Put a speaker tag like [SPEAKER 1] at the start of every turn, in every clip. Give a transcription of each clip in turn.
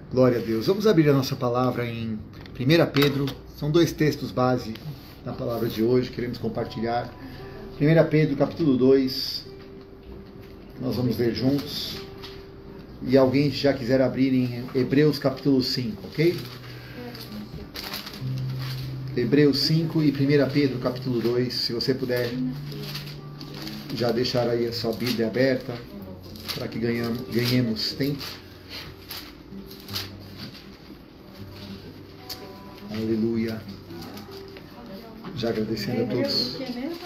[SPEAKER 1] Glória a Deus. Vamos abrir a nossa palavra em 1 Pedro. São dois textos base da palavra de hoje, queremos compartilhar. 1 Pedro, capítulo 2. Nós vamos ler juntos. E alguém já quiser abrir em Hebreus, capítulo 5, ok? Hebreus 5 e 1 Pedro, capítulo 2. Se você puder já deixar aí a sua Bíblia aberta, para que ganhemos tempo. Aleluia. Já agradecendo a todos.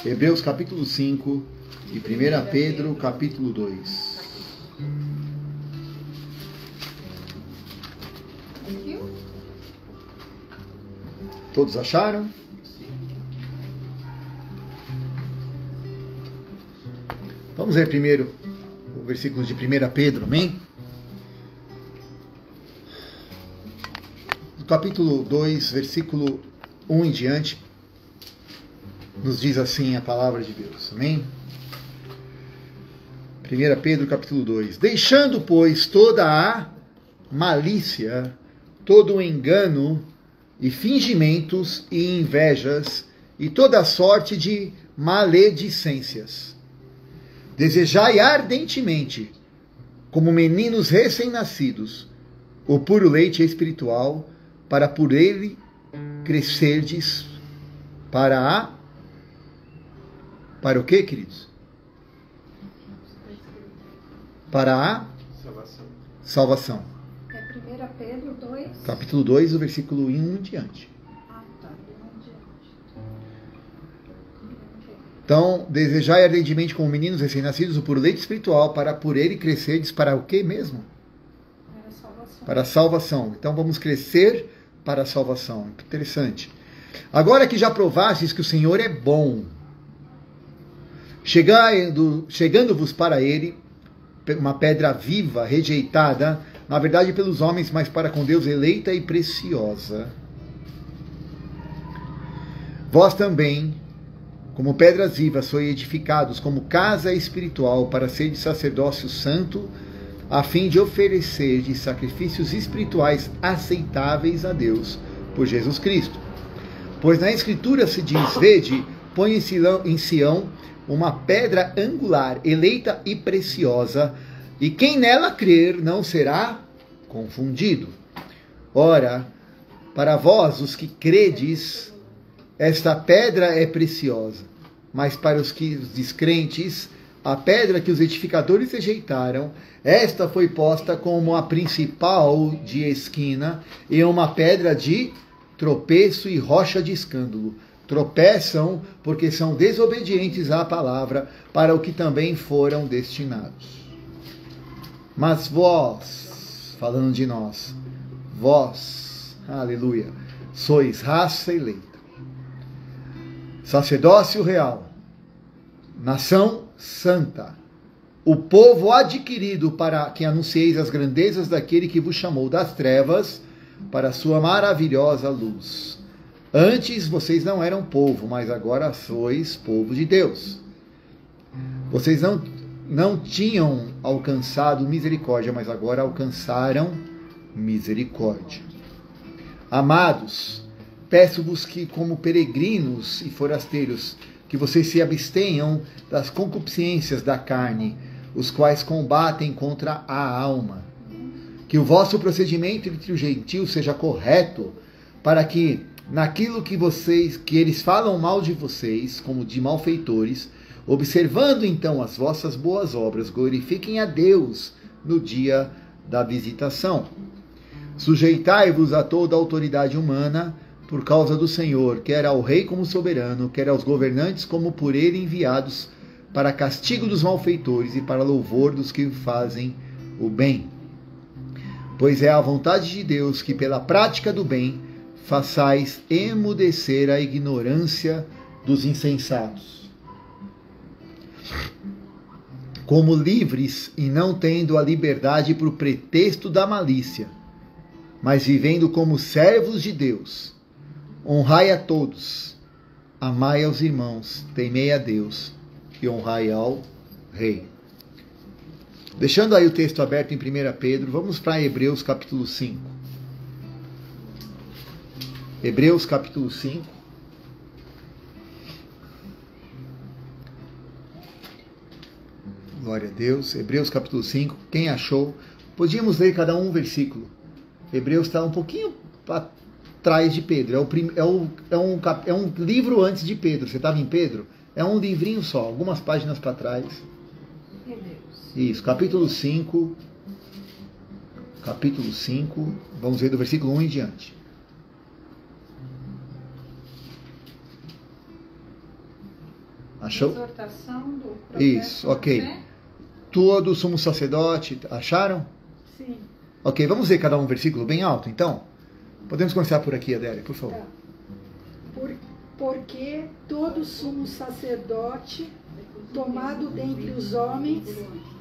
[SPEAKER 1] Hebreus capítulo 5 e 1 Pedro capítulo 2. Todos acharam? Vamos ver primeiro o versículo de 1 Pedro, amém? Capítulo 2, versículo 1 em diante, nos diz assim a palavra de Deus, amém? 1 Pedro capítulo 2. Deixando, pois, toda a malícia, todo o engano e fingimentos e invejas e toda sorte de maledicências, desejai ardentemente, como meninos recém-nascidos, o puro leite espiritual, para por ele crescerdes para o quê, queridos? Para a salvação.
[SPEAKER 2] É 1 Pedro 2.
[SPEAKER 1] Capítulo 2, o versículo 1 em diante. Então, desejai ardentemente como meninos recém-nascidos o puro leite espiritual, para por ele crescerdes para o quê mesmo? Para a salvação. Então vamos crescer para a salvação. Interessante. Agora que já provastes que o Senhor é bom, chegando-vos para ele, uma pedra viva, rejeitada, na verdade pelos homens, mas para com Deus eleita e preciosa. Vós também, como pedras vivas, sois edificados como casa espiritual para ser de sacerdócio santo, a fim de oferecer de sacrifícios espirituais aceitáveis a Deus por Jesus Cristo. Pois na Escritura se diz, vede, põe em Sião uma pedra angular, eleita e preciosa, e quem nela crer não será confundido. Ora, para vós, os que credes, esta pedra é preciosa, mas para os descrentes, a pedra que os edificadores rejeitaram, esta foi posta como a principal de esquina e uma pedra de tropeço e rocha de escândalo. Tropeçam porque são desobedientes à palavra, para o que também foram destinados. Mas vós, falando de nós, vós, aleluia, sois raça eleita, sacerdócio real, nação santa, o povo adquirido para que anuncieis as grandezas daquele que vos chamou das trevas para a sua maravilhosa luz. Antes vocês não eram povo, mas agora sois povo de Deus. Vocês não tinham alcançado misericórdia, mas agora alcançaram misericórdia. Amados, peço-vos que, como peregrinos e forasteiros, que vocês se abstenham das concupiscências da carne, os quais combatem contra a alma. Que o vosso procedimento entre os gentios seja correto, para que, naquilo que eles falam mal de vocês, como de malfeitores, observando então as vossas boas obras, glorifiquem a Deus no dia da visitação. Sujeitai-vos a toda a autoridade humana, por causa do Senhor, quer ao rei como soberano, quer aos governantes como por ele enviados, para castigo dos malfeitores e para louvor dos que fazem o bem. Pois é a vontade de Deus que, pela prática do bem, façais emudecer a ignorância dos insensatos. Como livres e não tendo a liberdade por pretexto da malícia, mas vivendo como servos de Deus, honrai a todos, amai aos irmãos, temei a Deus e honrai ao Rei. Deixando aí o texto aberto em 1 Pedro, vamos para Hebreus capítulo 5. Hebreus capítulo 5. Glória a Deus. Hebreus capítulo 5. Quem achou? Podíamos ler cada um versículo. Hebreus está um pouquinho atrás de Pedro. É um livro antes de Pedro. Você estava em Pedro? É um livrinho só, algumas páginas para trás. Isso, capítulo 5. Capítulo 5. Vamos ver do versículo 1 em diante. Achou?
[SPEAKER 2] Exortação do profeta.
[SPEAKER 1] Isso, ok. Todo sumo sacerdote, acharam?
[SPEAKER 2] Sim.
[SPEAKER 1] Ok, vamos ver cada um versículo bem alto, então? Podemos começar por aqui, Adélia, por favor.
[SPEAKER 3] Porque todo sumo sacerdote, tomado dentre os homens,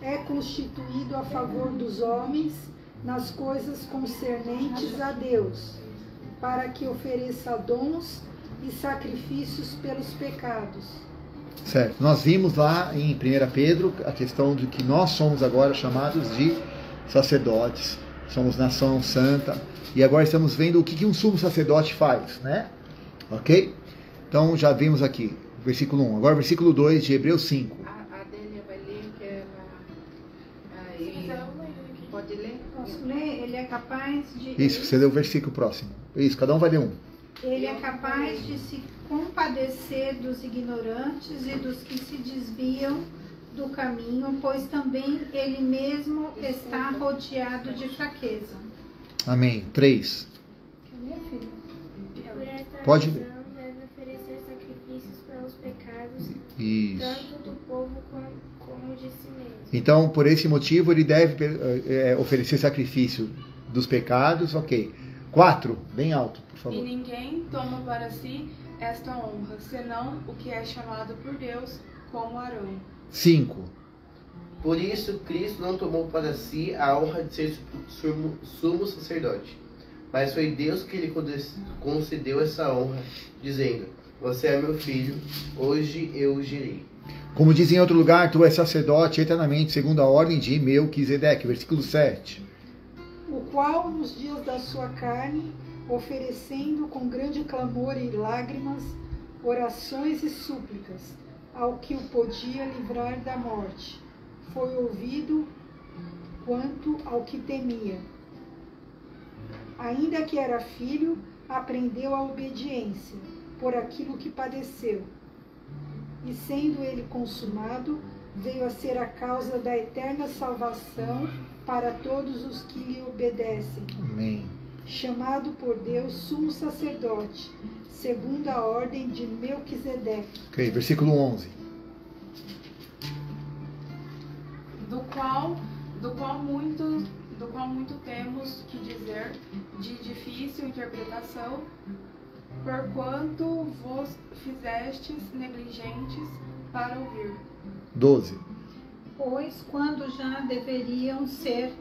[SPEAKER 3] é constituído a favor dos homens nas coisas concernentes a Deus, para que ofereça dons e sacrifícios pelos pecados.
[SPEAKER 1] Certo, nós vimos lá em 1 Pedro a questão de que nós somos agora chamados de sacerdotes, somos nação santa, e agora estamos vendo o que um sumo sacerdote faz, né? Ok? Então já vimos aqui, versículo 1. Agora versículo 2 de Hebreus 5.
[SPEAKER 4] A Adélia vai ler, que ela... Pode ler?
[SPEAKER 2] Posso ler? Ele é capaz de...
[SPEAKER 1] Isso, você lê o versículo próximo. Isso, cada um vai ler um.
[SPEAKER 2] Ele é capaz de se compadecer dos ignorantes e dos que se desviam do caminho, pois também ele mesmo está rodeado de fraqueza.
[SPEAKER 1] Amém. 3.
[SPEAKER 2] Quer ler, filho?
[SPEAKER 1] Pode ler.
[SPEAKER 5] Deve oferecer sacrifícios pelos pecados,
[SPEAKER 1] Isso.
[SPEAKER 5] tanto do povo como de si mesmo.
[SPEAKER 1] Então, por esse motivo, ele deve oferecer sacrifício dos pecados. Ok. 4. Bem alto, por
[SPEAKER 6] E
[SPEAKER 1] favor.
[SPEAKER 6] ninguém toma para si esta honra, senão o que é chamado por Deus, como Arão.
[SPEAKER 1] 5.
[SPEAKER 7] Por isso, Cristo não tomou para si a honra de ser sumo sacerdote, mas foi Deus que lhe concedeu essa honra, dizendo: Você é meu filho, hoje eu o gerei.
[SPEAKER 1] Como diz em outro lugar, tu és sacerdote eternamente, segundo a ordem de Melquisedeque. Versículo 7.
[SPEAKER 3] O qual, nos dias da sua carne, oferecendo com grande clamor e lágrimas, orações e súplicas, ao que o podia livrar da morte, foi ouvido quanto ao que temia. Ainda que era filho, aprendeu a obediência, por aquilo que padeceu. E sendo ele consumado, veio a ser a causa da eterna salvação para todos os que lhe obedecem.
[SPEAKER 1] Amém.
[SPEAKER 3] Chamado por Deus sumo sacerdote, segundo a ordem de Melquisedeque.
[SPEAKER 1] Ok, versículo 11.
[SPEAKER 6] Do qual muito temos que dizer, de difícil interpretação, porquanto vos fizestes negligentes para ouvir.
[SPEAKER 1] 12.
[SPEAKER 2] Pois quando já deveriam ser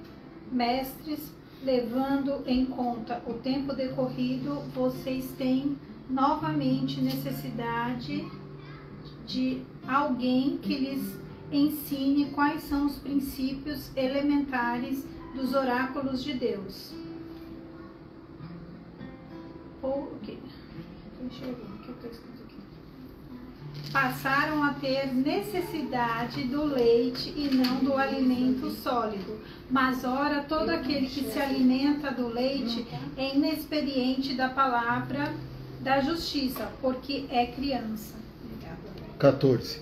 [SPEAKER 2] mestres, levando em conta o tempo decorrido, vocês têm novamente necessidade de alguém que lhes ensine quais são os princípios elementares dos oráculos de Deus. Passaram a ter necessidade do leite e não do alimento sólido. Mas ora, todo aquele que se alimenta do leite é inexperiente da palavra da justiça, porque é criança.
[SPEAKER 1] 14.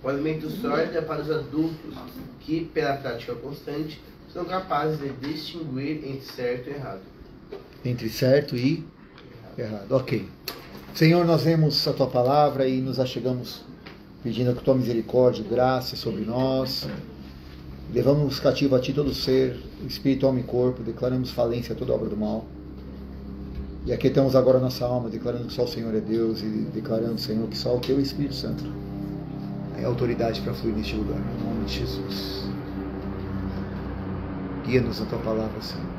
[SPEAKER 7] O alimento sólido é para os adultos, que, pela prática constante, são capazes de distinguir entre certo e errado.
[SPEAKER 1] Entre certo e errado. Ok. Senhor, nós vemos a Tua palavra e nos achegamos pedindo que Tua misericórdia e graça sobre nós. Levamos cativo a Ti todo ser, espírito, alma e corpo, declaramos falência a toda obra do mal. E aquietamos agora a nossa alma, declarando que só o Senhor é Deus e declarando, Senhor, que só o Teu Espírito Santo tem autoridade para fluir neste lugar. Em nome de Jesus. Guia-nos na Tua palavra, Senhor.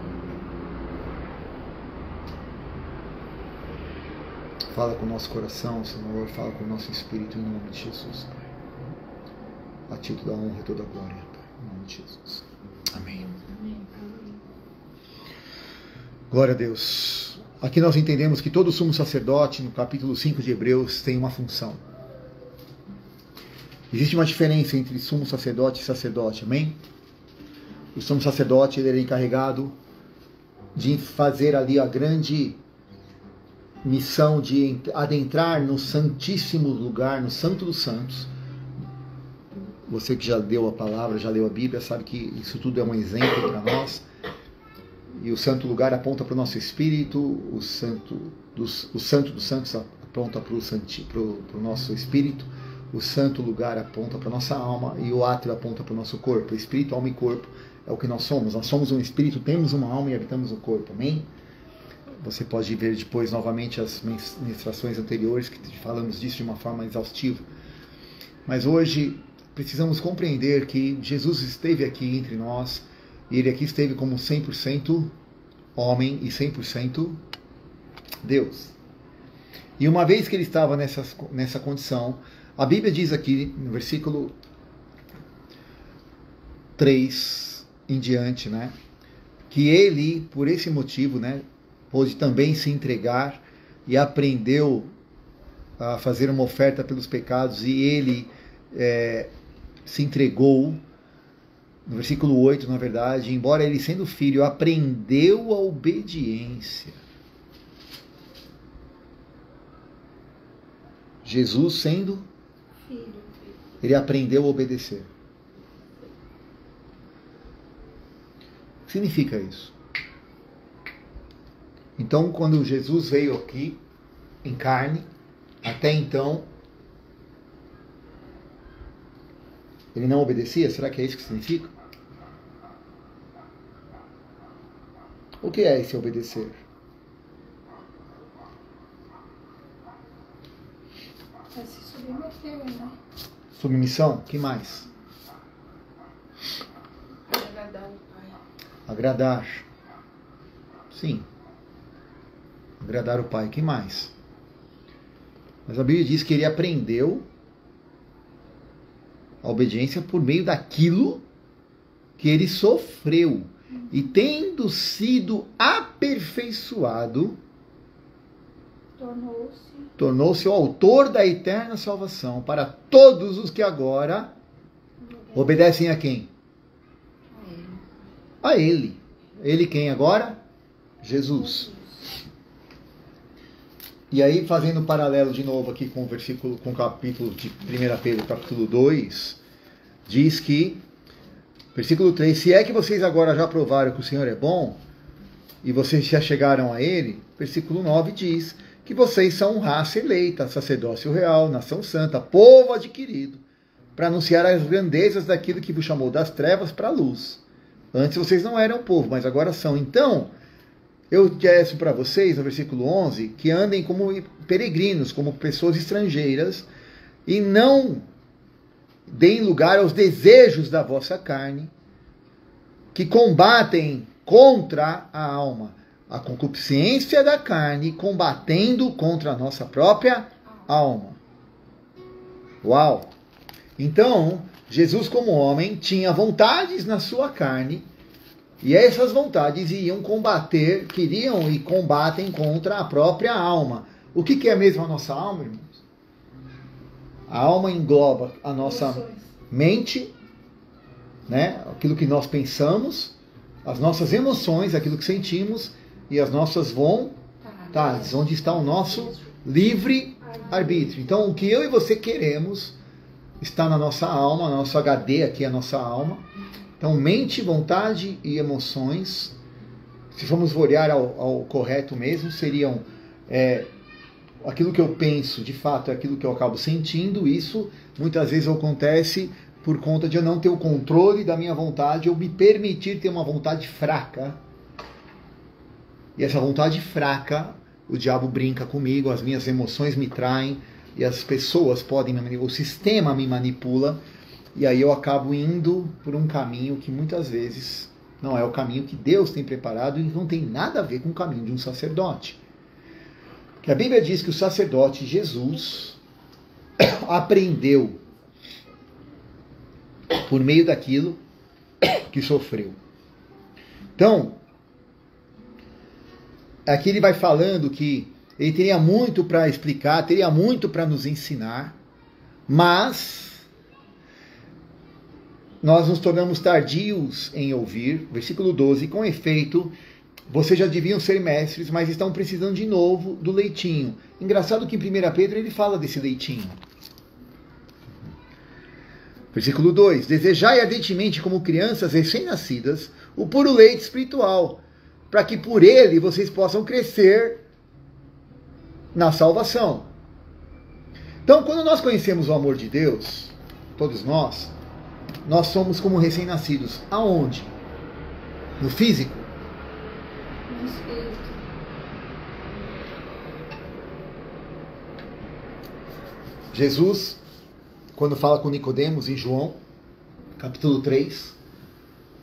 [SPEAKER 1] Fala com o nosso coração, Senhor. Fala com o nosso espírito, em nome de Jesus, Pai. A Ti toda a honra e toda a glória, Pai. Em nome nome de Jesus. Amém. Glória a Deus. Aqui nós entendemos que todo sumo sacerdote, no capítulo 5 de Hebreus, tem uma função. Existe uma diferença entre sumo sacerdote e sacerdote, amém? O sumo sacerdote ele era encarregado de fazer ali a grande missão de adentrar no santíssimo lugar, no Santo dos Santos. Você que já leu a palavra, já leu a Bíblia, sabe que isso tudo é um exemplo para nós. E o santo lugar aponta para o nosso espírito, o santo dos santos aponta para o nosso espírito, o santo lugar aponta para a nossa alma e o átrio aponta para o nosso corpo. Espírito, alma e corpo é o que nós somos. Nós somos um espírito, temos uma alma e habitamos o corpo. Amém? Você pode ver depois novamente as ministrações anteriores que falamos disso de uma forma exaustiva. Mas hoje precisamos compreender que Jesus esteve aqui entre nós. E ele aqui esteve como 100% homem e 100% Deus. E uma vez que ele estava nessa condição, a Bíblia diz aqui, no versículo 3 em diante, né, que ele, por esse motivo, né, pôde também se entregar e aprendeu a fazer uma oferta pelos pecados, e ele se entregou. No versículo 8, na verdade, embora ele sendo filho, aprendeu a obediência. Jesus sendo filho, ele aprendeu a obedecer. O que significa isso? Então, quando Jesus veio aqui, em carne, até então, ele não obedecia? Será que é isso que significa? O que é esse obedecer?
[SPEAKER 2] É se submeter, né?
[SPEAKER 1] Submissão? Que mais?
[SPEAKER 6] Agradar o Pai.
[SPEAKER 1] Agradar. Sim. Agradar o Pai. Que mais? Mas a Bíblia diz que ele aprendeu a obediência por meio daquilo que ele sofreu. E tendo sido aperfeiçoado, tornou-se o autor da eterna salvação para todos os que agora obedecem a quem? A ele. Ele quem agora? Jesus. E aí, fazendo um paralelo de novo aqui com o versículo, com o capítulo de 1 Pedro, capítulo 2, diz que, versículo 3, se é que vocês agora já provaram que o Senhor é bom, e vocês já chegaram a Ele, versículo 9 diz que vocês são raça eleita, sacerdócio real, nação santa, povo adquirido, para anunciar as grandezas daquilo que vos chamou das trevas para a luz. Antes vocês não eram povo, mas agora são. Então, eu peço para vocês, no versículo 11, que andem como peregrinos, como pessoas estrangeiras, e não deem lugar aos desejos da vossa carne, que combatem contra a alma, a concupiscência da carne, combatendo contra a nossa própria alma. Uau! Então, Jesus como homem tinha vontades na sua carne, e essas vontades iam combater, queriam e combatem contra a própria alma. O que é mesmo a nossa alma, irmãos? A alma engloba a nossa mente, né? Aquilo que nós pensamos, as nossas emoções, aquilo que sentimos, e as nossas vontades, onde está o nosso livre arbítrio. Então, o que eu e você queremos está na nossa alma, nosso HD aqui é a nossa alma. Então, mente, vontade e emoções, se formos olhar ao correto mesmo, seriam aquilo que eu penso, de fato, é aquilo que eu acabo sentindo. Isso muitas vezes acontece por conta de eu não ter o controle da minha vontade, ou me permitir ter uma vontade fraca. E essa vontade fraca, o diabo brinca comigo, as minhas emoções me traem, e as pessoas podem me manipular, o sistema me manipula, e aí eu acabo indo por um caminho que muitas vezes não é o caminho que Deus tem preparado e não tem nada a ver com o caminho de um sacerdote. Que a Bíblia diz que o sacerdote Jesus aprendeu por meio daquilo que sofreu. Então, aqui ele vai falando que ele teria muito para explicar, teria muito para nos ensinar, mas nós nos tornamos tardios em ouvir. Versículo 12, com efeito, vocês já deviam ser mestres, mas estão precisando de novo do leitinho. Engraçado que em 1 Pedro ele fala desse leitinho. Versículo 2, desejai ardentemente como crianças recém-nascidas o puro leite espiritual, para que por ele vocês possam crescer na salvação. Então, quando nós conhecemos o amor de Deus, todos nós somos como recém-nascidos. Aonde? No físico?
[SPEAKER 2] No espírito.
[SPEAKER 1] Jesus, quando fala com Nicodemos em João, capítulo 3,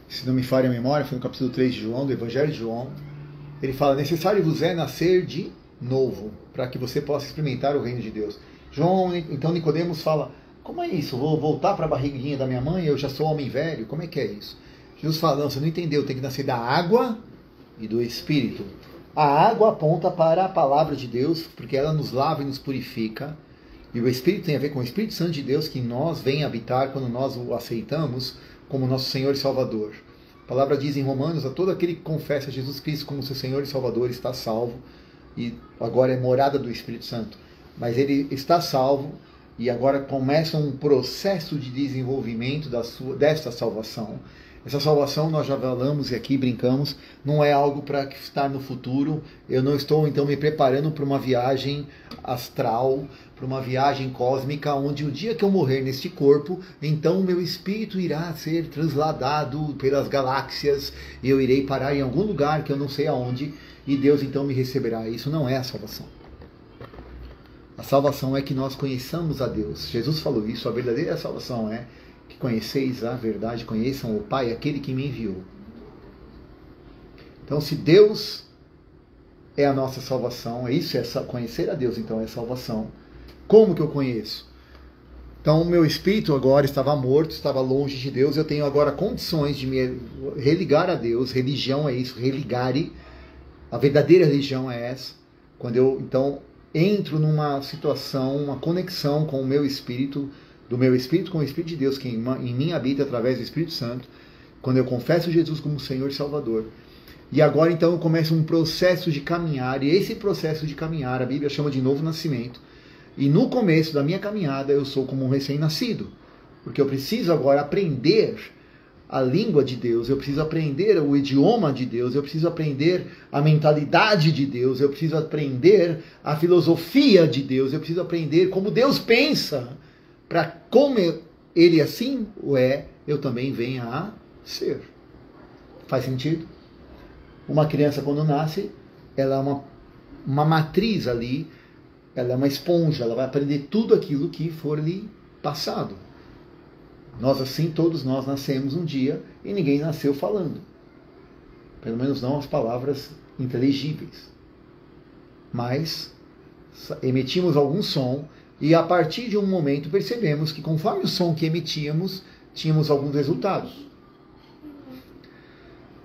[SPEAKER 1] se não me falha a memória, foi no capítulo 3 de João, do Evangelho de João, ele fala, necessário vos é nascer de novo, para que você possa experimentar o reino de Deus. João, então Nicodemos fala, como é isso? Vou voltar para a barriguinha da minha mãe, eu já sou homem velho, como é que é isso? Jesus fala, não, você não entendeu, tem que nascer da água e do Espírito. A água aponta para a palavra de Deus, porque ela nos lava e nos purifica, e o Espírito tem a ver com o Espírito Santo de Deus, que nós vem habitar quando nós o aceitamos como nosso Senhor e Salvador. A palavra diz em Romanos, a todo aquele que confessa Jesus Cristo como seu Senhor e Salvador está salvo, e agora é morada do Espírito Santo. Mas ele está salvo, e agora começa um processo de desenvolvimento desta salvação. Essa salvação, nós já falamos e aqui brincamos, não é algo para estar no futuro. Eu não estou então me preparando para uma viagem astral, para uma viagem cósmica, onde o dia que eu morrer neste corpo, então o meu espírito irá ser transladado pelas galáxias, e eu irei parar em algum lugar que eu não sei aonde, e Deus então me receberá. Isso não é a salvação. A salvação é que nós conheçamos a Deus. Jesus falou isso, a verdadeira salvação é que conheceis a verdade, conheçam o Pai, aquele que me enviou. Então, se Deus é a nossa salvação, isso é conhecer a Deus, então é salvação. Como que eu conheço? Então, o meu espírito agora estava morto, estava longe de Deus, eu tenho agora condições de me religar a Deus. Religião é isso, religare. A verdadeira religião é essa. Quando eu, então, entro numa situação, uma conexão com o meu espírito, do meu espírito com o Espírito de Deus, que em mim habita através do Espírito Santo, quando eu confesso Jesus como Senhor e Salvador. E agora então eu começo um processo de caminhar, e esse processo de caminhar, a Bíblia chama de novo nascimento. E no começo da minha caminhada eu sou como um recém-nascido, porque eu preciso agora aprender a língua de Deus, eu preciso aprender o idioma de Deus, eu preciso aprender a mentalidade de Deus, eu preciso aprender a filosofia de Deus, eu preciso aprender como Deus pensa, para como Ele assim o é, eu também venha a ser. Faz sentido? Uma criança quando nasce, ela é uma matriz ali, ela é uma esponja, ela vai aprender tudo aquilo que for lhe passado. Nós assim, todos nós nascemos um dia e ninguém nasceu falando. Pelo menos não as palavras inteligíveis. Mas emitimos algum som e a partir de um momento percebemos que conforme o som que emitíamos, tínhamos alguns resultados.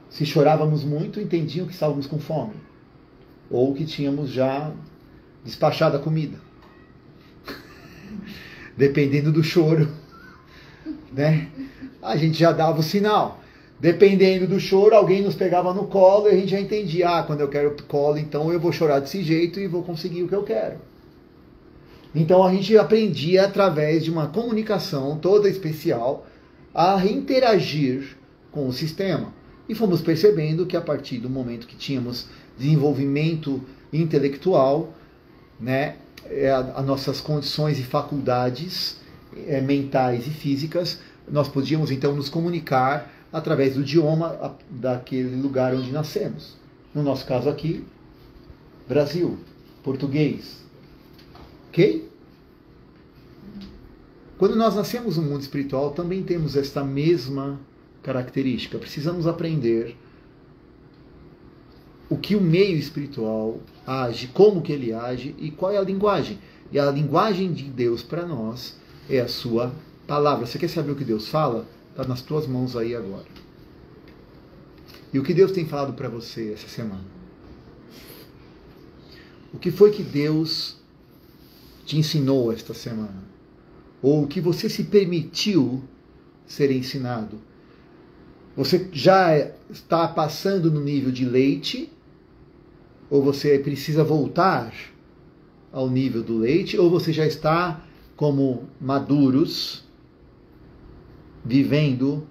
[SPEAKER 1] Se chorávamos muito, entendiam que estávamos com fome. Ou que tínhamos já despachado a comida. Dependendo do choro, né? A gente já dava o sinal. Dependendo do choro, alguém nos pegava no colo e a gente já entendia. Quando eu quero colo, então eu vou chorar desse jeito e vou conseguir o que eu quero. Então a gente aprendia através de uma comunicação toda especial a interagir com o sistema. E fomos percebendo que a partir do momento que tínhamos desenvolvimento intelectual, né, as nossas condições e faculdades mentais e físicas, nós podíamos então nos comunicar através do idioma daquele lugar onde nascemos. No nosso caso aqui, Brasil, português. Ok? Quando nós nascemos no mundo espiritual, também temos esta mesma característica. Precisamos aprender o que o meio espiritual age, como que ele age e qual é a linguagem. E a linguagem de Deus para nós é a sua palavra. Você quer saber o que Deus fala? Está nas tuas mãos aí agora. E o que Deus tem falado para você essa semana? O que foi que Deus te ensinou esta semana? Ou o que você se permitiu ser ensinado? Você já está passando no nível de leite? Ou você precisa voltar ao nível do leite? Ou você já está como maduros, vivendo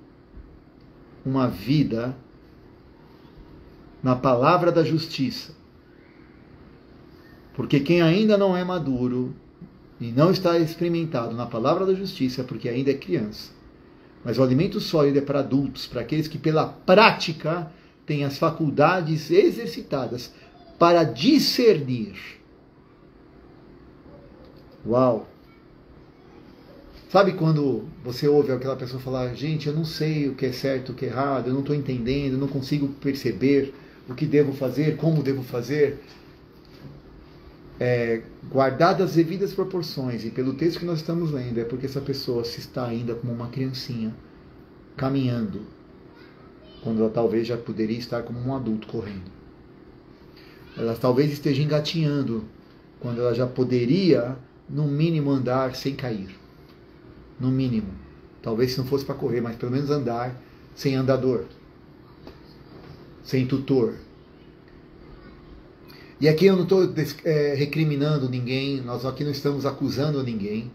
[SPEAKER 1] uma vida na palavra da justiça? Porque quem ainda não é maduro e não está experimentado na palavra da justiça é porque ainda é criança. Mas o alimento sólido é para adultos, para aqueles que pela prática têm as faculdades exercitadas para discernir. Uau! Sabe quando você ouve aquela pessoa falar: gente, eu não sei o que é certo, o que é errado, eu não estou entendendo, eu não consigo perceber o que devo fazer, como devo fazer? Guardadas as devidas proporções, e pelo texto que nós estamos lendo, é porque essa pessoa se está ainda como uma criancinha, caminhando, quando ela talvez já poderia estar como um adulto correndo. Ela talvez esteja engatinhando, quando ela já poderia, no mínimo, andar sem cair. No mínimo. Talvez se não fosse para correr, mas pelo menos andar sem andador, sem tutor. E aqui eu não estou recriminando ninguém, nós aqui não estamos acusando ninguém,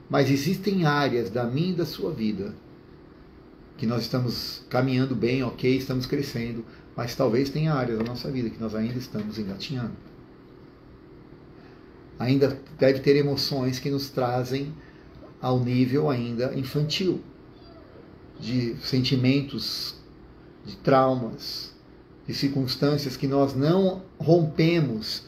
[SPEAKER 1] mas existem áreas da minha e da sua vida que nós estamos caminhando bem, ok, estamos crescendo, mas talvez tenha áreas da nossa vida que nós ainda estamos engatinhando. Ainda deve ter emoções que nos trazem ao nível ainda infantil, de sentimentos, de traumas, de circunstâncias que nós não rompemos.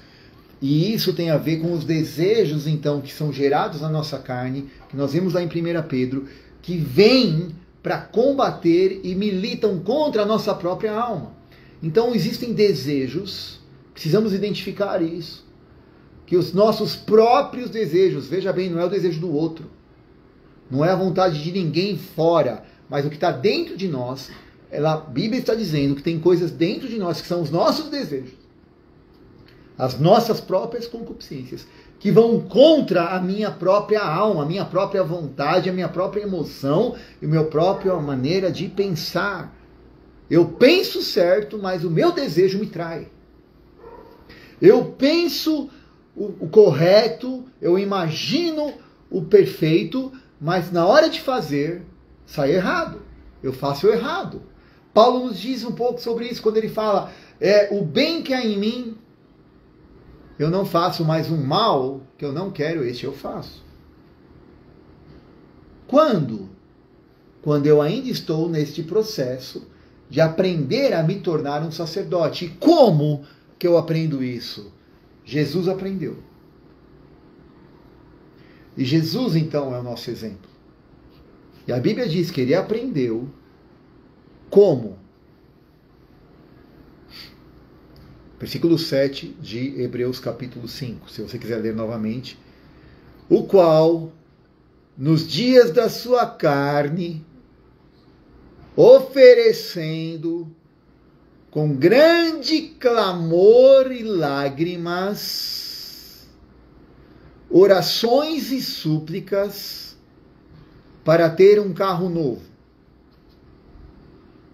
[SPEAKER 1] E isso tem a ver com os desejos, então, que são gerados na nossa carne, que nós vemos lá em 1 Pedro, que vêm para combater e militam contra a nossa própria alma. Então existem desejos, precisamos identificar isso, que os nossos próprios desejos, veja bem, não é o desejo do outro, não é a vontade de ninguém fora, mas o que está dentro de nós. A Bíblia está dizendo que tem coisas dentro de nós que são os nossos desejos, as nossas próprias concupiscências, que vão contra a minha própria alma, a minha própria vontade, a minha própria emoção e a minha própria maneira de pensar. Eu penso certo, mas o meu desejo me trai. Eu penso o correto, eu imagino o perfeito, mas na hora de fazer, sai errado. Eu faço o errado. Paulo nos diz um pouco sobre isso quando ele fala: o bem que há em mim, eu não faço, mas o mal que eu não quero, este eu faço. Quando? Quando eu ainda estou neste processo de aprender a me tornar um sacerdote. E como que eu aprendo isso? Jesus aprendeu. E Jesus, então, é o nosso exemplo. E a Bíblia diz que ele aprendeu como? Versículo 7 de Hebreus capítulo 5, se você quiser ler novamente. O qual, nos dias da sua carne, oferecendo com grande clamor e lágrimas, orações e súplicas, para ter um carro novo.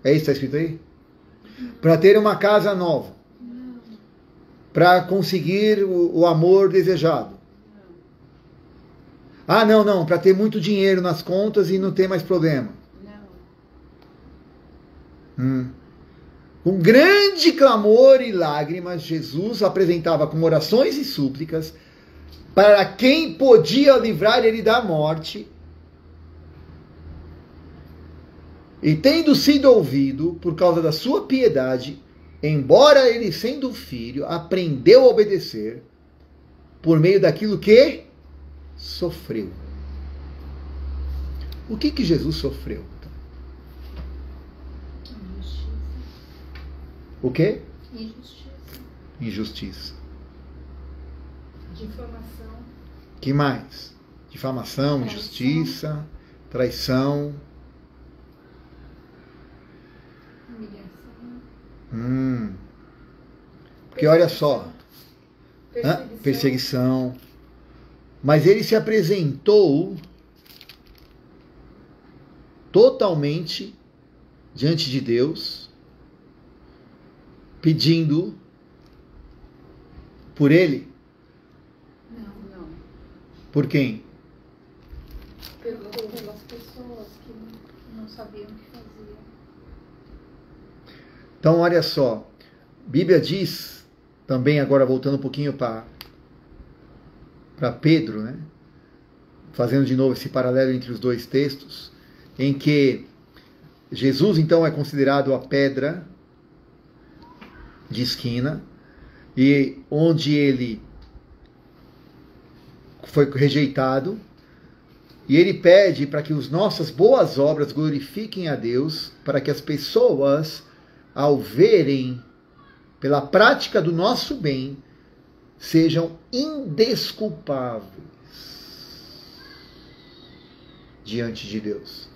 [SPEAKER 1] É isso que está escrito aí? Para ter uma casa nova. Para conseguir o amor desejado. Ah, não, para ter muito dinheiro nas contas e não ter mais problema. Com grande clamor e lágrimas, Jesus apresentava com orações e súplicas para quem podia livrar ele da morte. E tendo sido ouvido por causa da sua piedade, embora ele sendo filho, aprendeu a obedecer por meio daquilo que sofreu. O que Jesus sofreu? O quê? Injustiça.
[SPEAKER 3] Difamação.
[SPEAKER 1] Que mais? Difamação, injustiça, traição. Porque olha só, perseguição. Mas ele se apresentou totalmente diante de Deus, pedindo por ele.
[SPEAKER 3] Não.
[SPEAKER 1] Por quem?
[SPEAKER 2] Pelas pessoas que não sabiam o que faziam.
[SPEAKER 1] Então, olha só, a Bíblia diz, também agora voltando um pouquinho para Pedro, né? Fazendo de novo esse paralelo entre os dois textos, em que Jesus então é considerado a pedra de esquina, e onde ele foi rejeitado, e ele pede para que as nossas boas obras glorifiquem a Deus, para que as pessoas, ao verem pela prática do nosso bem, sejam indesculpáveis diante de Deus.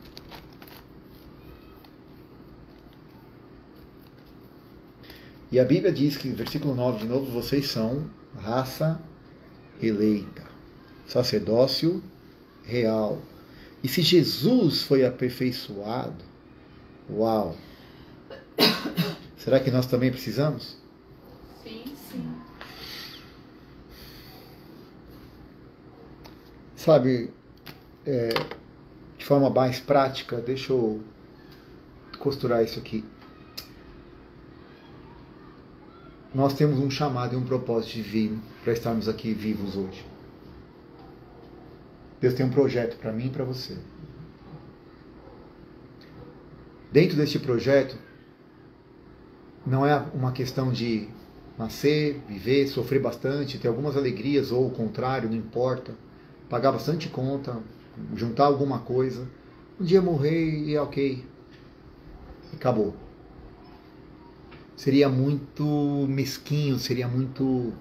[SPEAKER 1] E a Bíblia diz que, no versículo 9 de novo, vocês são raça eleita, sacerdócio real. E se Jesus foi aperfeiçoado, uau! Será que nós também precisamos?
[SPEAKER 6] Sim.
[SPEAKER 1] Sabe, de forma mais prática, deixa eu costurar isso aqui. Nós temos um chamado e um propósito divino para estarmos aqui vivos hoje. Deus tem um projeto para mim e para você. Dentro deste projeto, não é uma questão de nascer, viver, sofrer bastante, ter algumas alegrias ou o contrário, não importa. Pagar bastante conta, juntar alguma coisa. Um dia morrer e é ok. Acabou. Seria muito mesquinho, seria muito...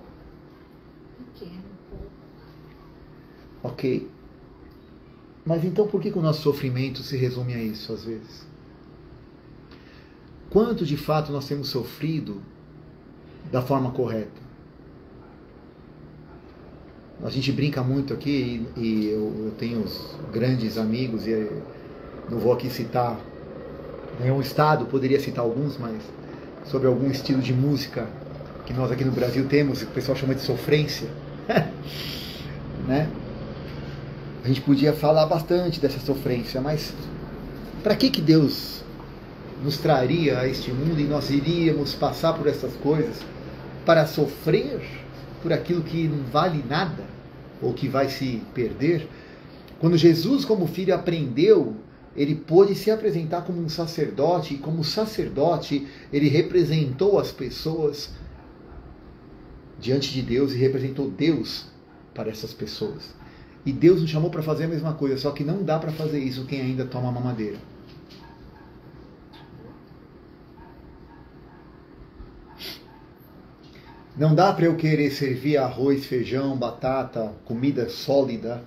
[SPEAKER 2] Pequeno.
[SPEAKER 1] Ok. Mas então por que o nosso sofrimento se resume a isso às vezes? Quanto de fato nós temos sofrido da forma correta? A gente brinca muito aqui e eu tenho os grandes amigos e não vou aqui citar nenhum estado, poderia citar alguns, mas sobre algum estilo de música que nós aqui no Brasil temos, que o pessoal chama de sofrência, né? A gente podia falar bastante dessa sofrência, mas para que Deus nos traria a este mundo e nós iríamos passar por essas coisas para sofrer por aquilo que não vale nada ou que vai se perder? Quando Jesus, como filho, aprendeu, ele pôde se apresentar como um sacerdote, e como sacerdote ele representou as pessoas diante de Deus e representou Deus para essas pessoas. E Deus nos chamou para fazer a mesma coisa, só que não dá para fazer isso quem ainda toma mamadeira. Não dá para eu querer servir arroz, feijão, batata, comida sólida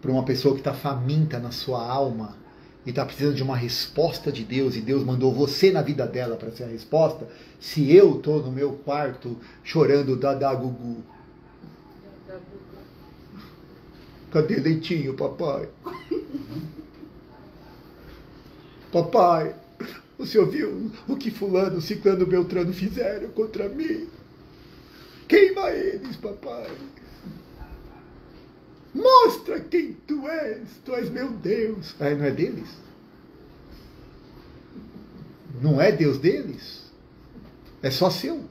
[SPEAKER 1] para uma pessoa que está faminta na sua alma e está precisando de uma resposta de Deus, e Deus mandou você na vida dela para ser a resposta, se eu estou no meu quarto chorando da gugu. Cadê leitinho, papai? Papai, o senhor viu o que fulano, ciclano, beltrano fizeram contra mim? Queima eles, papai. Mostra quem tu és meu Deus. Aí não é deles? Não é Deus deles? É só seu.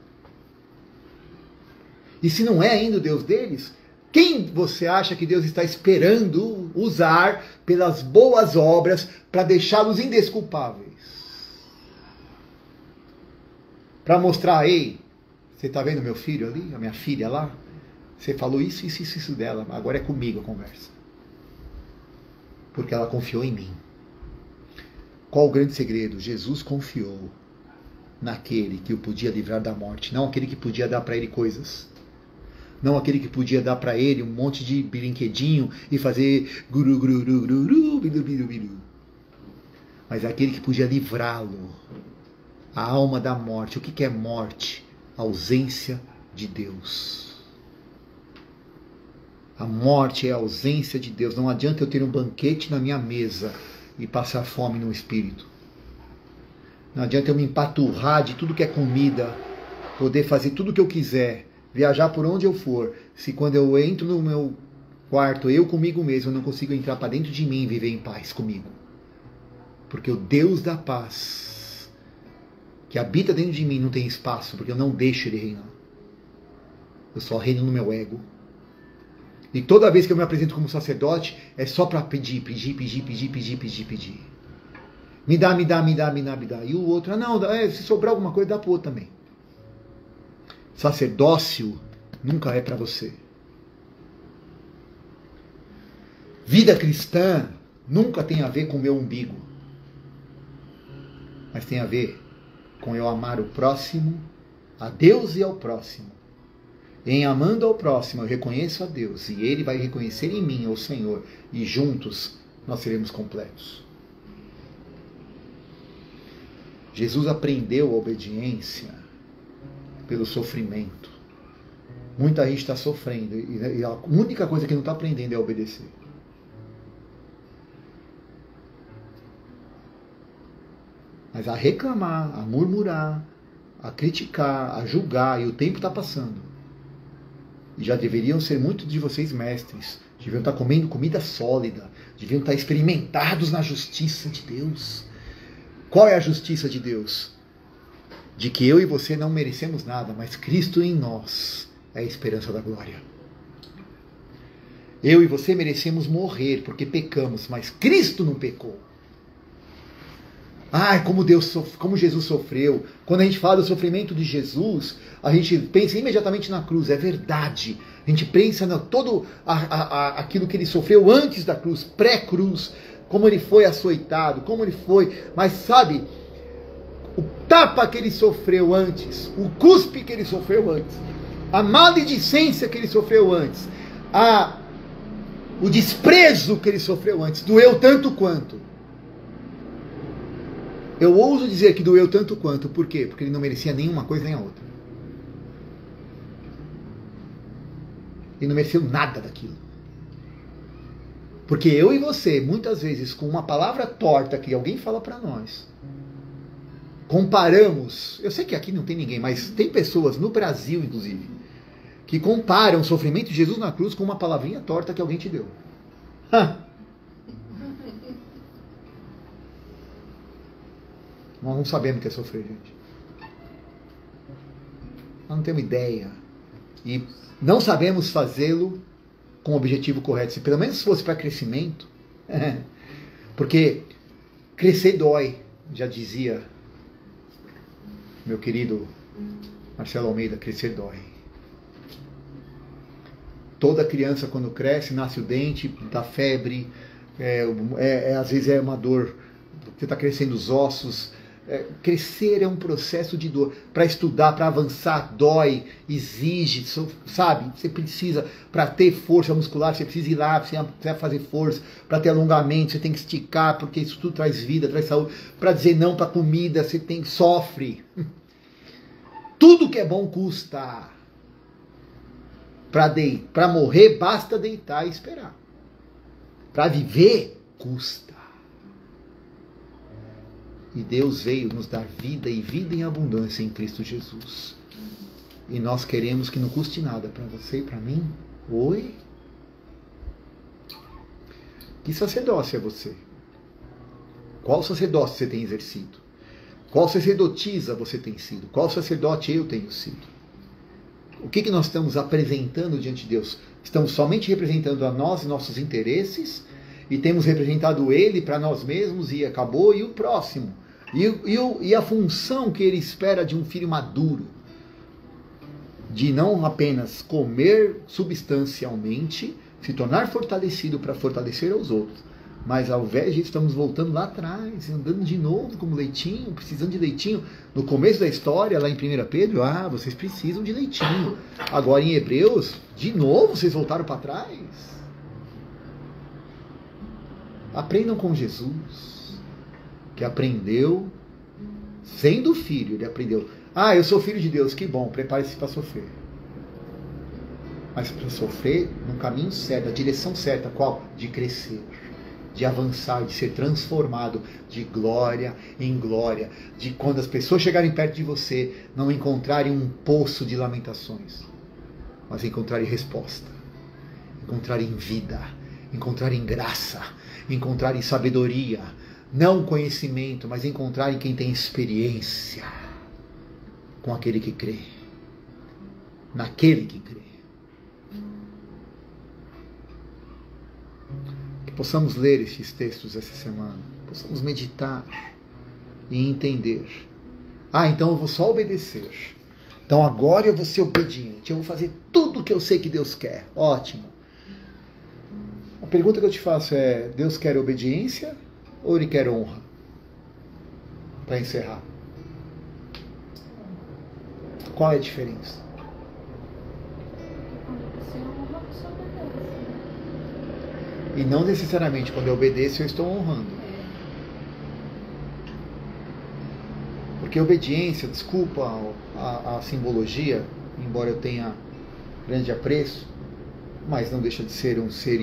[SPEAKER 1] E se não é ainda o Deus deles, quem você acha que Deus está esperando usar pelas boas obras para deixá-los indesculpáveis? Para mostrar, ei, você está vendo meu filho ali, a minha filha lá? Você falou isso dela, agora é comigo a conversa. Porque ela confiou em mim. Qual o grande segredo? Jesus confiou naquele que o podia livrar da morte, não aquele que podia dar para ele coisas. Não aquele que podia dar para ele um monte de brinquedinho e fazer guru, guru, guru, guru, biru, biru, biru. Mas aquele que podia livrá-lo A alma da morte. O que é morte? A ausência de Deus. A morte é a ausência de Deus. Não adianta eu ter um banquete na minha mesa e passar fome no espírito. Não adianta eu me empaturrar de tudo que é comida, poder fazer tudo o que eu quiser, viajar por onde eu for, se quando eu entro no meu quarto, eu comigo mesmo, eu não consigo entrar para dentro de mim e viver em paz comigo. Porque o Deus da paz, que habita dentro de mim, não tem espaço, porque eu não deixo Ele reinar. Eu só reino no meu ego. E toda vez que eu me apresento como sacerdote, é só para pedir. Me dá. E o outro, não, se sobrar alguma coisa, dá para o outro também. Sacerdócio nunca é para você. Vida cristã nunca tem a ver com o meu umbigo. Mas tem a ver com eu amar o próximo, a Deus e ao próximo. Em amando ao próximo, eu reconheço a Deus. E Ele vai reconhecer em mim, o Senhor. E juntos nós seremos completos. Jesus aprendeu a obediência pelo sofrimento. Muita gente está sofrendo. E a única coisa que não está aprendendo é obedecer. Mas a reclamar, a murmurar, a criticar, a julgar, e o tempo está passando. E já deveriam ser muitos de vocês mestres. Deviam estar comendo comida sólida. Deviam estar experimentados na justiça de Deus. Qual é a justiça de Deus? De que eu e você não merecemos nada, mas Cristo em nós é a esperança da glória. Eu e você merecemos morrer porque pecamos, mas Cristo não pecou. Ai, como Jesus sofreu. Quando a gente fala do sofrimento de Jesus, a gente pensa imediatamente na cruz. É verdade. A gente pensa em todo aquilo que ele sofreu antes da cruz, pré-cruz, como ele foi açoitado, como ele foi. Mas sabe, o tapa que ele sofreu antes, o cuspe que ele sofreu antes, a maledicência que ele sofreu antes, o desprezo que ele sofreu antes, doeu tanto quanto. Eu ouso dizer que doeu tanto quanto. Por quê? Porque ele não merecia nenhuma coisa nem a outra. Ele não mereceu nada daquilo. Porque eu e você, muitas vezes, com uma palavra torta que alguém fala para nós, comparamos, eu sei que aqui não tem ninguém, mas tem pessoas no Brasil, inclusive, que comparam o sofrimento de Jesus na cruz com uma palavrinha torta que alguém te deu. Nós não sabemos o que é sofrer, gente. Nós não temos ideia. E não sabemos fazê-lo com o objetivo correto. Se pelo menos fosse para crescimento. Porque crescer dói, já dizia meu querido Marcelo Almeida, crescer dói. Toda criança quando cresce, nasce o dente, dá febre, às vezes é uma dor, você está crescendo os ossos. Crescer é um processo de dor. Para estudar, para avançar, dói, exige, sabe? Você precisa, para ter força muscular, você precisa ir lá, você precisa fazer força. Para ter alongamento, você tem que esticar, porque isso tudo traz vida, traz saúde. Para dizer não para comida, você sofre. Tudo que é bom custa. Para morrer, basta deitar e esperar. Para viver, custa. E Deus veio nos dar vida e vida em abundância em Cristo Jesus. E nós queremos que não custe nada para você e para mim. Oi? Que sacerdócio é você? Qual sacerdócio você tem exercido? Qual sacerdotisa você tem sido? Qual sacerdote eu tenho sido? O que nós estamos apresentando diante de Deus? Estamos somente representando a nós e nossos interesses? E temos representado Ele para nós mesmos e acabou? E o próximo? E a função que Ele espera de um filho maduro? De não apenas comer substancialmente, se tornar fortalecido para fortalecer aos outros. Mas ao invés disso, estamos voltando lá atrás, andando de novo como leitinho, precisando de leitinho. No começo da história, lá em 1 Pedro, vocês precisam de leitinho. Agora em Hebreus, de novo, vocês voltaram para trás. Aprendam com Jesus, que aprendeu Sendo filho, ele aprendeu. Ah, eu sou filho de Deus, que bom, prepare-se para sofrer. Mas para sofrer num caminho certo, a direção certa, qual? De crescer, de avançar, de ser transformado de glória em glória, de quando as pessoas chegarem perto de você, não encontrarem um poço de lamentações, mas encontrarem resposta, encontrarem vida, encontrarem graça, encontrarem sabedoria, não conhecimento, mas encontrarem quem tem experiência com aquele que crê, naquele que crê. Que possamos ler estes textos essa semana, possamos meditar e entender. Ah, então eu vou só obedecer. Então agora eu vou ser obediente, eu vou fazer tudo o que eu sei que Deus quer. Ótimo. A pergunta que eu te faço é, Deus quer obediência ou Ele quer honra? Para encerrar. Qual é a diferença? E não necessariamente quando eu obedeço eu estou honrando. Porque obediência, desculpa a simbologia, embora eu tenha grande apreço, mas não deixa de ser um ser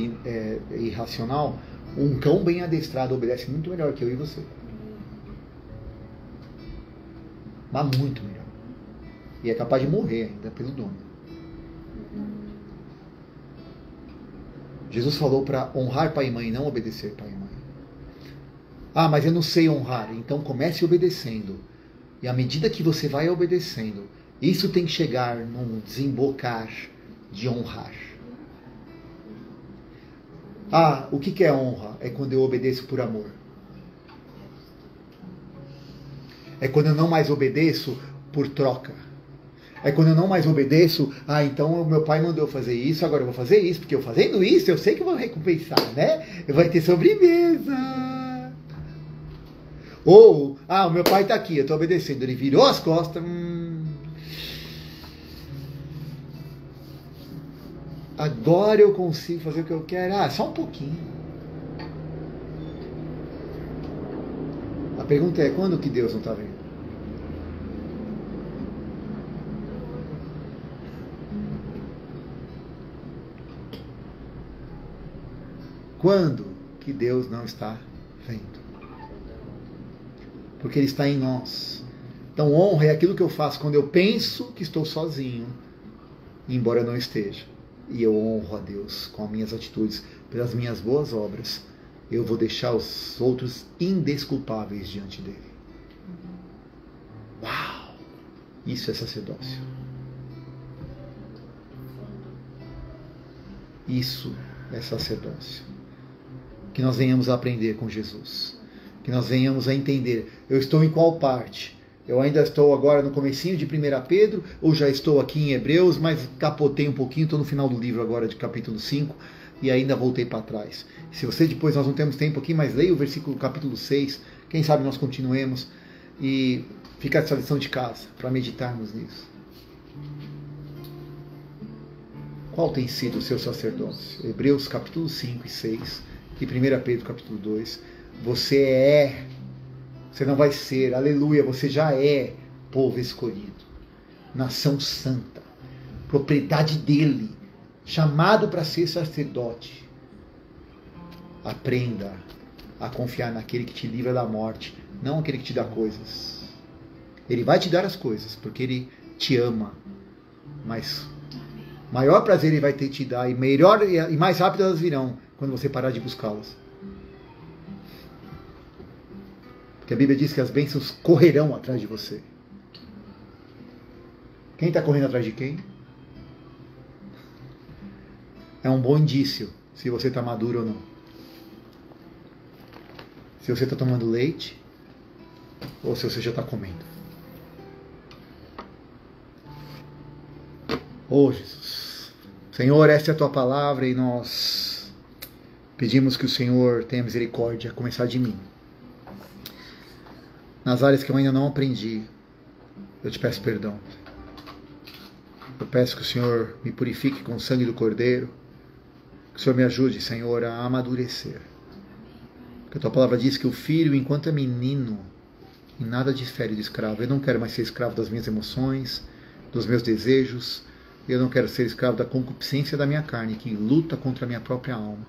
[SPEAKER 1] irracional. Um cão bem adestrado obedece muito melhor que eu e você. Mas muito melhor. E é capaz de morrer ainda pelo dono. Jesus falou para honrar pai e mãe, não obedecer pai e mãe. Ah, mas eu não sei honrar. Então comece obedecendo. E à medida que você vai obedecendo, isso tem que chegar num desembocar de honrar. Ah, o que é honra? É quando eu obedeço por amor. É quando eu não mais obedeço por troca. É quando eu não mais obedeço, ah, então o meu pai mandou fazer isso, agora eu vou fazer isso, porque eu fazendo isso, eu sei que eu vou recompensar, né? Vai ter sobremesa. Ou, ah, o meu pai está aqui, eu estou obedecendo, ele virou as costas. Agora eu consigo fazer o que eu quero. Ah, só um pouquinho. A pergunta é, quando que Deus não está vendo? Quando que Deus não está vendo? Porque Ele está em nós. Então honra é aquilo que eu faço quando eu penso que estou sozinho, embora eu não esteja. E eu honro a Deus com as minhas atitudes, pelas minhas boas obras. Eu vou deixar os outros indesculpáveis diante dele. Uau! Isso é sacerdócio. Isso é sacerdócio. Que nós venhamos a aprender com Jesus. Que nós venhamos a entender. Eu estou em qual parte? Eu ainda estou agora no comecinho de 1 Pedro, ou já estou aqui em Hebreus, mas capotei um pouquinho, estou no final do livro agora de capítulo 5, e ainda voltei para trás. Se você depois, nós não temos tempo aqui, mas leia o versículo capítulo 6, quem sabe nós continuemos, e fica essa lição de casa, para meditarmos nisso. Qual tem sido o seu sacerdócio? Hebreus capítulo 5 e 6, e 1 Pedro capítulo 2, você não vai ser, aleluia, você já é povo escolhido, nação santa, propriedade dele, chamado para ser sacerdote. Aprenda a confiar naquele que te livra da morte, não aquele que te dá coisas. Ele vai te dar as coisas, porque ele te ama, mas maior prazer ele vai ter te dar, e melhor e mais rápido elas virão, quando você parar de buscá-las. Porque a Bíblia diz que as bênçãos correrão atrás de você. Quem está correndo atrás de quem? É um bom indício se você está maduro ou não. Se você está tomando leite ou se você já está comendo. Oh, Jesus. Senhor, essa é a tua palavra e nós pedimos que o Senhor tenha misericórdia, a começar de mim. Nas áreas que eu ainda não aprendi, eu te peço perdão. Eu peço que o Senhor me purifique com o sangue do Cordeiro. Que o Senhor me ajude, Senhor, a amadurecer. Porque a tua palavra diz que o filho, enquanto é menino, em nada difere do escravo. Eu não quero mais ser escravo das minhas emoções, dos meus desejos. Eu não quero ser escravo da concupiscência da minha carne, que luta contra a minha própria alma.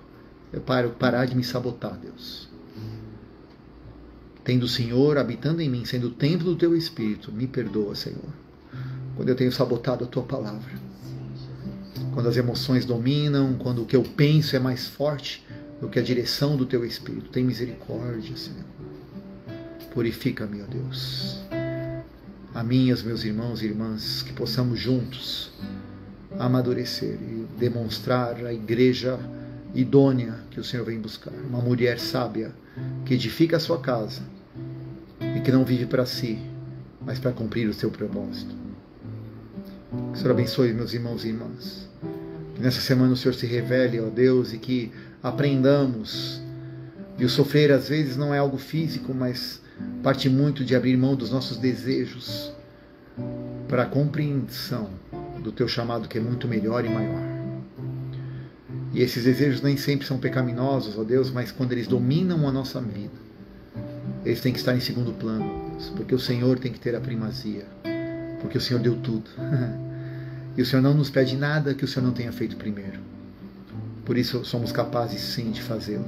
[SPEAKER 1] Eu paro parar de me sabotar, Deus. Tendo o Senhor habitando em mim, sendo o templo do Teu Espírito, me perdoa, Senhor, quando eu tenho sabotado a Tua palavra. Quando as emoções dominam, quando o que eu penso é mais forte do que a direção do Teu Espírito. Tem misericórdia, Senhor. Purifica-me, ó Deus. A mim e aos meus irmãos e irmãs, que possamos juntos amadurecer e demonstrar a igreja idônea que o Senhor vem buscar. Uma mulher sábia, que edifica a sua casa e que não vive para si, mas para cumprir o seu propósito. Que o Senhor abençoe meus irmãos e irmãs. Que nessa semana o Senhor se revele, ó Deus, e que aprendamos. E o sofrer às vezes não é algo físico, mas parte muito de abrir mão dos nossos desejos para a compreensão do Teu chamado, que é muito melhor e maior. E esses desejos nem sempre são pecaminosos, ó Deus, mas quando eles dominam a nossa vida, eles têm que estar em segundo plano, Deus, porque o Senhor tem que ter a primazia, porque o Senhor deu tudo. E o Senhor não nos pede nada que o Senhor não tenha feito primeiro. Por isso somos capazes sim de fazê-lo,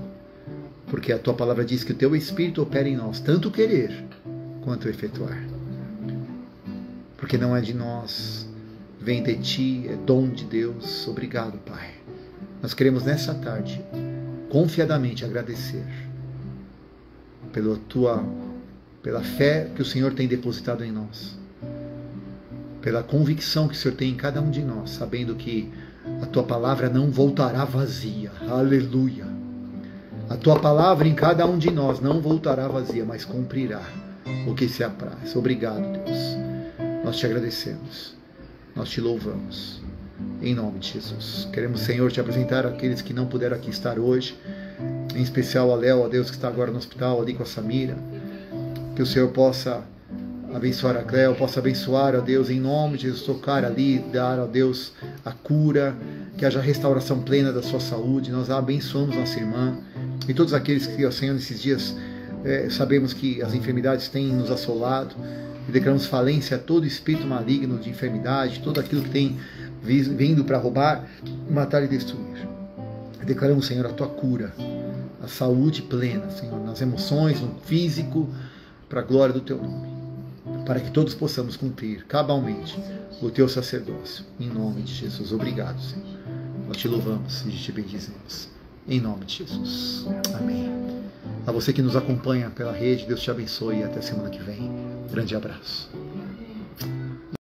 [SPEAKER 1] porque a Tua palavra diz que o Teu Espírito opera em nós, tanto querer quanto efetuar. Porque não é de nós, vem de Ti, é dom de Deus. Obrigado, Pai. Nós queremos nessa tarde, confiadamente agradecer pela fé que o Senhor tem depositado em nós, pela convicção que o Senhor tem em cada um de nós, sabendo que a Tua palavra não voltará vazia. Aleluia! A Tua palavra em cada um de nós não voltará vazia, mas cumprirá o que se apraz. Obrigado, Deus. Nós Te agradecemos. Nós Te louvamos. Em nome de Jesus. Queremos, Senhor, Te apresentar aqueles que não puderam aqui estar hoje, em especial a Léo, ó Deus, que está agora no hospital, ali com a Samira. Que o Senhor possa abençoar a Cléo, possa abençoar, ó Deus, em nome de Jesus, tocar ali, dar, ó Deus, a cura, que haja restauração plena da sua saúde. Nós a abençoamos, nossa irmã, e todos aqueles que, ó Senhor, nesses dias sabemos que as enfermidades têm nos assolado, e declaramos falência a todo espírito maligno de enfermidade, tudo aquilo que tem vindo para roubar, matar e destruir. Declaramos, Senhor, a Tua cura, a saúde plena, Senhor, nas emoções, no físico, para a glória do Teu nome, para que todos possamos cumprir cabalmente o Teu sacerdócio, em nome de Jesus. Obrigado, Senhor. Nós Te louvamos e Te bendizemos, em nome de Jesus. Amém. A você que nos acompanha pela rede, Deus te abençoe e até semana que vem. Grande abraço.